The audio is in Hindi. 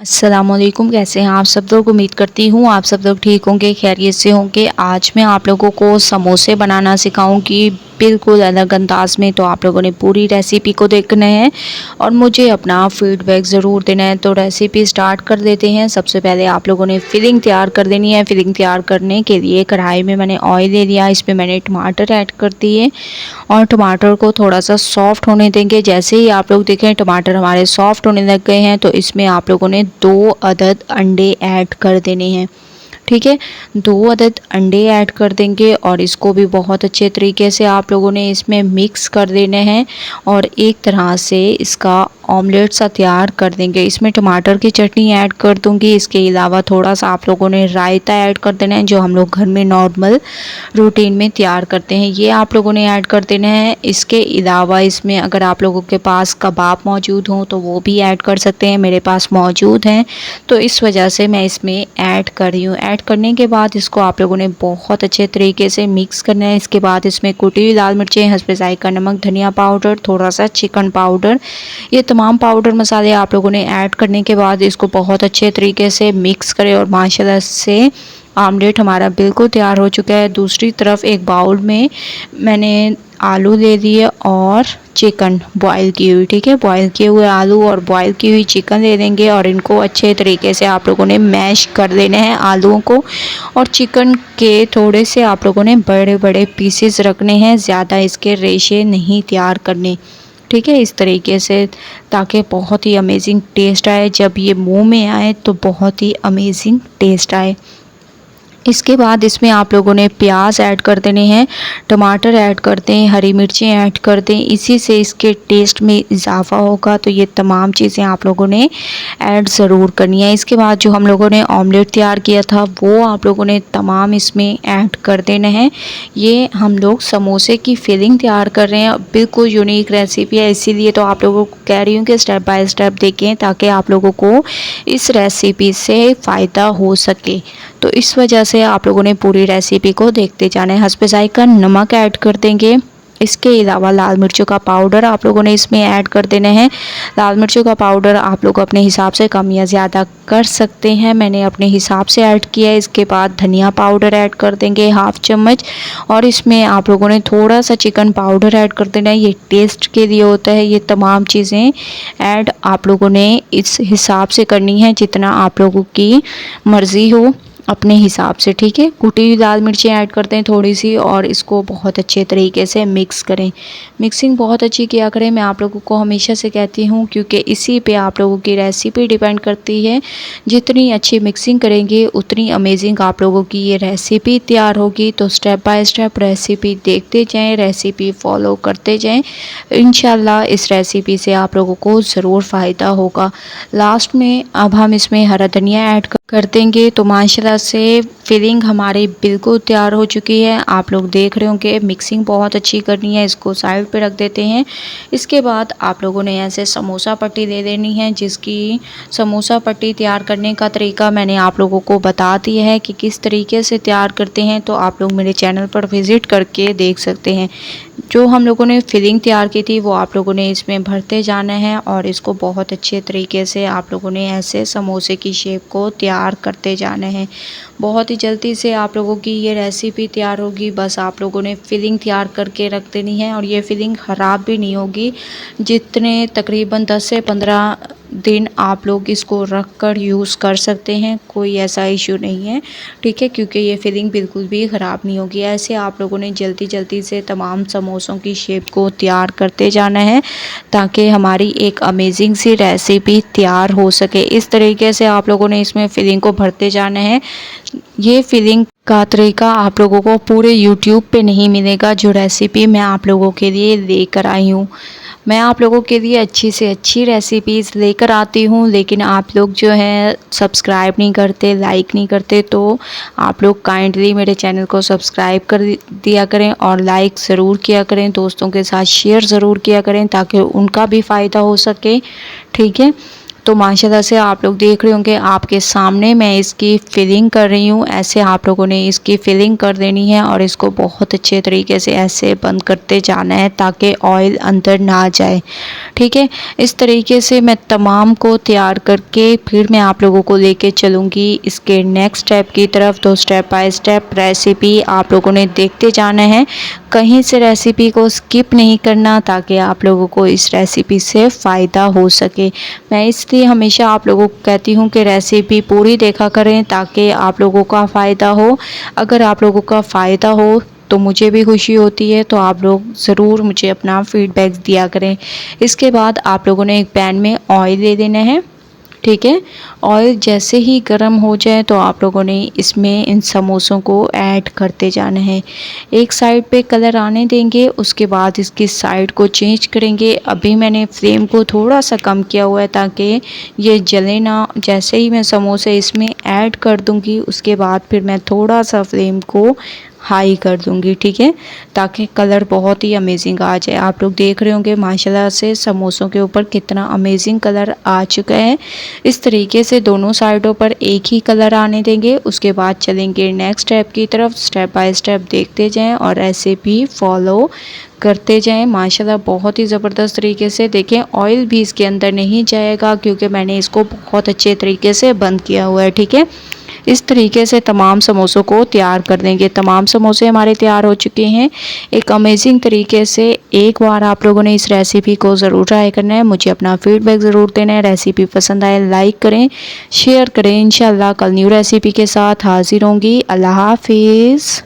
अस्सलामुअलैकुम। कैसे हैं आप सब लोग? उम्मीद करती हूँ आप सब लोग ठीक होंगे, खैरियत से होंगे। आज मैं आप लोगों को समोसे बनाना सिखाऊंगी बिल्कुल अलग अंदाज में। तो आप लोगों ने पूरी रेसिपी को देखना है और मुझे अपना फीडबैक ज़रूर देना है। तो रेसिपी स्टार्ट कर देते हैं। सबसे पहले आप लोगों ने फिलिंग तैयार कर देनी है। फिलिंग तैयार करने के लिए कढ़ाई में मैंने ऑयल ले लिया, इसमें मैंने टमाटर ऐड कर दिए और टमाटर को थोड़ा सा सॉफ्ट होने देंगे। जैसे ही आप लोग देखें टमाटर हमारे सॉफ्ट होने लग गए हैं तो इसमें आप लोगों ने 2 अदद अंडे ऐड कर देने हैं। ठीक है, 2 अदद अंडे ऐड कर देंगे और इसको भी बहुत अच्छे तरीके से आप लोगों ने इसमें मिक्स कर देने हैं और एक तरह से इसका ऑमलेट सा तैयार कर देंगे। इसमें टमाटर की चटनी ऐड कर दूंगी। इसके अलावा थोड़ा सा आप लोगों ने रायता ऐड कर देना है, जो हम लोग घर में नॉर्मल रूटीन में तैयार करते हैं, ये आप लोगों ने ऐड कर देना है। इसके अलावा इसमें अगर आप लोगों के पास कबाब मौजूद हों तो वो भी ऐड कर सकते हैं। मेरे पास मौजूद हैं तो इस वजह से मैं इसमें ऐड कर रही हूँ। ऐड करने के बाद इसको आप लोगों ने बहुत अच्छे तरीके से मिक्स करना है। इसके बाद इसमें कुटी हुई लाल मिर्चें, हस्बे ज़ायका नमक, धनिया पाउडर, थोड़ा सा चिकन पाउडर, ये तमाम पाउडर मसाले आप लोगों ने ऐड करने के बाद इसको बहुत अच्छे तरीके से मिक्स करें और माशाल्लाह से आमलेट हमारा बिल्कुल तैयार हो चुका है। दूसरी तरफ एक बाउल में मैंने आलू ले लिए और चिकन बॉईल की हुई, ठीक है, बॉईल किए हुए आलू और बॉईल की हुई चिकन ले लेंगे और इनको अच्छे तरीके से आप लोगों ने मैश कर देना है आलूओं को। और चिकन के थोड़े से आप लोगों ने बड़े बड़े पीसेस रखने हैं, ज़्यादा इसके रेशे नहीं तैयार करने, ठीक है, इस तरीके से, ताकि बहुत ही अमेजिंग टेस्ट आए। जब ये मुंह में आए तो बहुत ही अमेजिंग टेस्ट आए। इसके बाद इसमें आप लोगों ने प्याज ऐड कर देने हैं, टमाटर ऐड कर दें, हरी मिर्चें ऐड कर दें, इसी से इसके टेस्ट में इजाफा होगा। तो ये तमाम चीज़ें आप लोगों ने ऐड ज़रूर करनी है। इसके बाद जो हम लोगों ने ऑमलेट तैयार किया था वो आप लोगों ने तमाम इसमें ऐड कर देना है। ये हम लोग समोसे की फिलिंग तैयार कर रहे हैं, बिल्कुल यूनिक रेसिपी है, इसीलिए तो आप लोगों को कह रही हूँ कि स्टेप बाय स्टेप देखें ताकि आप लोगों को इस रेसिपी से फ़ायदा हो सके। तो इस वजह से आप लोगों ने पूरी रेसिपी को देखते जाना है। हस्बे ज़ायका नमक ऐड कर देंगे। इसके अलावा लाल मिर्चों का पाउडर आप लोगों ने इसमें ऐड कर देना है। लाल मिर्चों का पाउडर आप लोग अपने हिसाब से कम या ज़्यादा कर सकते हैं, मैंने अपने हिसाब से ऐड किया है। इसके बाद धनिया पाउडर ऐड कर देंगे 1/2 चम्मच और इसमें आप लोगों ने थोड़ा सा चिकन पाउडर ऐड कर देना है, ये टेस्ट के लिए होता है। ये तमाम चीज़ें ऐड आप लोगों ने इस हिसाब से करनी है जितना आप लोगों की मर्ज़ी हो, अपने हिसाब से, ठीक है। कुटी हुई लाल मिर्चें ऐड करते हैं थोड़ी सी और इसको बहुत अच्छे तरीके से मिक्स करें। मिक्सिंग बहुत अच्छी किया करें, मैं आप लोगों को हमेशा से कहती हूँ, क्योंकि इसी पे आप लोगों की रेसिपी डिपेंड करती है। जितनी अच्छी मिक्सिंग करेंगे उतनी अमेजिंग आप लोगों की ये रेसिपी तैयार होगी। तो स्टेप बाय स्टेप रेसिपी देखते जाएँ, रेसिपी फॉलो करते जाएँ, इंशाल्लाह इस रेसिपी से आप लोगों को ज़रूर फ़ायदा होगा। लास्ट में अब हम इसमें हरा धनिया ऐड कर देंगे। तो माशाल्लाह से फिलिंग हमारी बिल्कुल तैयार हो चुकी है। आप लोग देख रहे होंगे मिक्सिंग बहुत अच्छी करनी है। इसको साइड पे रख देते हैं। इसके बाद आप लोगों ने ऐसे समोसा पट्टी ले लेनी है, जिसकी समोसा पट्टी तैयार करने का तरीका मैंने आप लोगों को बता दिया है कि किस तरीके से तैयार करते हैं। तो आप लोग मेरे चैनल पर विज़िट करके देख सकते हैं। जो हम लोगों ने फिलिंग तैयार की थी वो आप लोगों ने इसमें भरते जाना है और इसको बहुत अच्छे तरीके से आप लोगों ने ऐसे समोसे की शेप को तैयार करते जाना है। बहुत ही जल्दी से आप लोगों की ये रेसिपी तैयार होगी। बस आप लोगों ने फिलिंग तैयार करके रख देनी है और ये फिलिंग ख़राब भी नहीं होगी। जितने तकरीबन 10 से 15 दिन आप लोग इसको रख कर यूज़ कर सकते हैं, कोई ऐसा इशू नहीं है, ठीक है, क्योंकि ये फिलिंग बिल्कुल भी ख़राब नहीं होगी। ऐसे आप लोगों ने जल्दी जल्दी से तमाम समोसों की शेप को तैयार करते जाना है ताकि हमारी एक अमेजिंग सी रेसिपी तैयार हो सके। इस तरीके से आप लोगों ने इसमें फिलिंग को भरते जाना है। ये फिलिंग का तरीका आप लोगों को पूरे यूट्यूब पे नहीं मिलेगा, जो रेसिपी मैं आप लोगों के लिए लेकर आई हूँ। मैं आप लोगों के लिए अच्छी से अच्छी रेसिपीज़ लेकर आती हूँ, लेकिन आप लोग जो है सब्सक्राइब नहीं करते, लाइक नहीं करते। तो आप लोग काइंडली मेरे चैनल को सब्सक्राइब कर दिया करें और लाइक ज़रूर किया करें, दोस्तों के साथ शेयर ज़रूर किया करें ताकि उनका भी फ़ायदा हो सके, ठीक है। तो माशाल्लाह से आप लोग देख रहे होंगे आपके सामने मैं इसकी फिलिंग कर रही हूँ। ऐसे आप लोगों ने इसकी फिलिंग कर देनी है और इसको बहुत अच्छे तरीके से ऐसे बंद करते जाना है ताकि ऑयल अंदर ना जाए। ठीक है, इस तरीके से मैं तमाम को तैयार करके फिर मैं आप लोगों को लेके चलूँगी इसके नेक्स्ट स्टेप की तरफ। तो स्टेप बाय स्टेप रेसिपी आप लोगों ने देखते जाना है, कहीं से रेसिपी को स्किप नहीं करना ताकि आप लोगों को इस रेसिपी से फ़ायदा हो सके। मैं इसलिए हमेशा आप लोगों को कहती हूँ कि रेसिपी पूरी देखा करें ताकि आप लोगों का फ़ायदा हो। अगर आप लोगों का फ़ायदा हो तो मुझे भी खुशी होती है, तो आप लोग ज़रूर मुझे अपना फ़ीडबैक दिया करें। इसके बाद आप लोगों ने एक पैन में ऑयल ले लेना है। ठीक है, ऑयल जैसे ही गर्म हो जाए तो आप लोगों ने इसमें इन समोसों को ऐड करते जाना है। एक साइड पे कलर आने देंगे, उसके बाद इसकी साइड को चेंज करेंगे। अभी मैंने फ्लेम को थोड़ा सा कम किया हुआ है ताकि ये जले ना। जैसे ही मैं समोसे इसमें ऐड कर दूंगी उसके बाद फिर मैं थोड़ा सा फ्लेम को हाई कर दूंगी। ठीक है, ताकि कलर बहुत ही अमेजिंग आ जाए। आप लोग देख रहे होंगे माशाल्लाह से समोसों के ऊपर कितना अमेजिंग कलर आ चुका है। इस तरीके से दोनों साइडों पर एक ही कलर आने देंगे, उसके बाद चलेंगे नेक्स्ट स्टेप की तरफ। स्टेप बाय स्टेप देखते जाएं और ऐसे भी फॉलो करते जाएं। माशाल्लाह बहुत ही ज़बरदस्त तरीके से देखें, ऑयल भी इसके अंदर नहीं जाएगा क्योंकि मैंने इसको बहुत अच्छे तरीके से बंद किया हुआ है। ठीक है, इस तरीके से तमाम समोसों को तैयार कर देंगे। तमाम समोसे हमारे तैयार हो चुके हैं एक अमेजिंग तरीके से। एक बार आप लोगों ने इस रेसिपी को ज़रूर ट्राई करना है, मुझे अपना फीडबैक ज़रूर देना है। रेसिपी पसंद आए लाइक करें, शेयर करें। इंशाल्लाह कल न्यू रेसिपी के साथ हाजिर होंगी। अल्लाह हाफिज़।